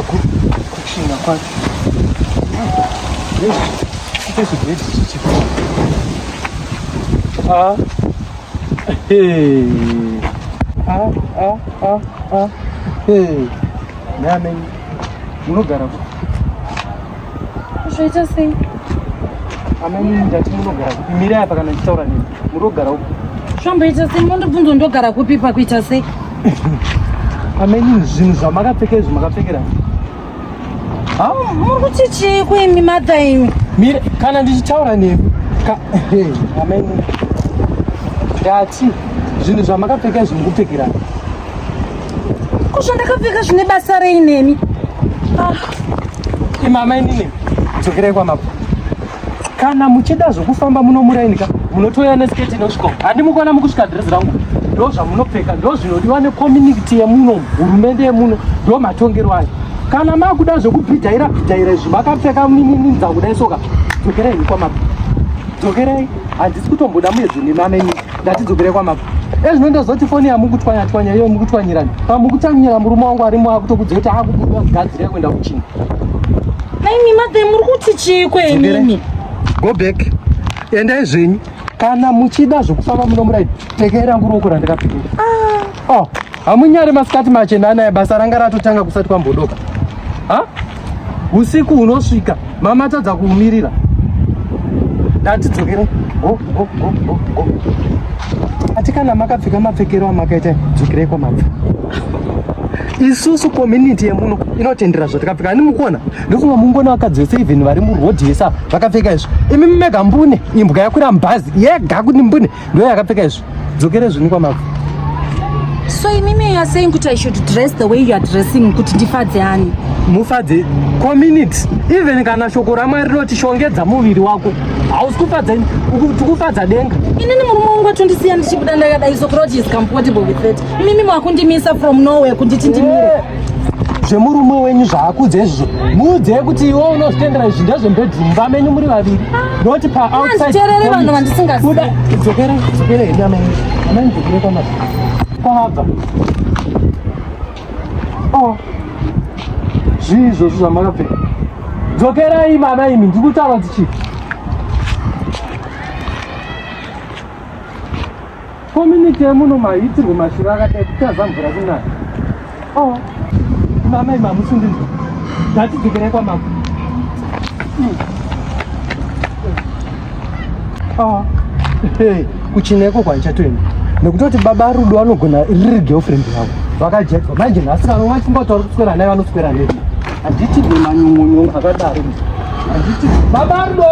kukushinga kwacho. Chezvibhedhi chichipo. Name munogara ku? Zvaita sei? Ameni ndati munogara ku? Mirai apa kana ndichitaura nemi. Munogara ku? Zvamboita sei? Mondobvunza ndogara kupi pakuita sei? Ameni zvinhu zvamakapfeka izvi makapfekera. Muri kuti chii kwemi madha imi? Mira kana ndichitaura nemi. Ameni ndati zvinhu zvamakapfeka izvi mukupfekera. Zvandakapfeka zvine basa rei nemi? Imamai nini dzokerai kwamapo. Kana muchida zvokufamba munomurainika munotoya nesiketi inosvika. Handimukona mukusvika dhirezi rangu. Ndo zvamunopfeka, ndo zvinodiwa nekominiti yemuno, hurumende yemuno, ndo matongero ayo. Kana makuda zvokubhidhaira izvi makapfeka ninza kudai soka, dzokerai kwamapo. Dzokerai, handisi kutomboda muedzi nemamai nini. Ndati dzokerai kwamapo. Ezvinoenda zoti foni yamukutwanya iyo mukutwanyirani. Pamukutanyira murume wangu arimo akutokudza kuti akubuda kugadzirira kuenda kuchini. Naimi madha muri kuti chii kwemi? Go back. Endai zvenyu. Kana muchida zvokufamba munomuraidi, pfekai rangu ruoko randakapfekera. Hamunyari masikati machena anaya, basa ranga ratotanga kusati kwambodoka. Usiku unosvika, mama tadza kuumirira. Ndati dzokerai. Ati kana makapfeka mapfekero amakaita, dzokerai kwamabva. Isusu kominiti yemuno inotendera zvatakapfeka. Handimukona ndofunga mungona vakadzi vese even vari murodhi yesa vakapfeka izvi. Imi mumega mbune imbwa yakwira mubhazi yega kuti mbune ndo yakapfeka izvi. Dzokere zvini kwamabva. So imimi you are saying kuti I should dress the way you are dressing kuti ndifadze ani? Mufadze community. Even kana shoko ramwari rinoti shongedza muviri wako. Hausi kufadza tikufadza denga. Inini murume wangu atondisiya ndichibuda ndakadai sokuroti is comfortable with it. Imimi mwakundimisa from nowhere kunditi ndimire. Zvemurume wenyu zvaakudze izvozvo muudze kuti iwe unozvitendera izvi ndezvebedroom vamenyu muri vaviri. Noti pa-outside. Handiterere vanhu vandisingazivi. Dzokerai hedu amai. Amai dzokerai kwamabva. Kwamabva. Zvizvozvo zvamakapfeka. Dzokerai mama imi ndikutaura tichi. Kominiti yemuno mahitirwe mashira akadai kutaza mvura kunaya. Mama imi hamusundinzwa. Ndati dzokerai kwamabva. Kuchineko kwandichatoenda. Nekutoti baba Rudo anogona riri girlfriend yavo. Vakajetwa. Manje nhasi kana vachimbataura kuswera naye vanoswera nevi. Handiti nemanyungunyungu akadaro. Handiti baba Rudo.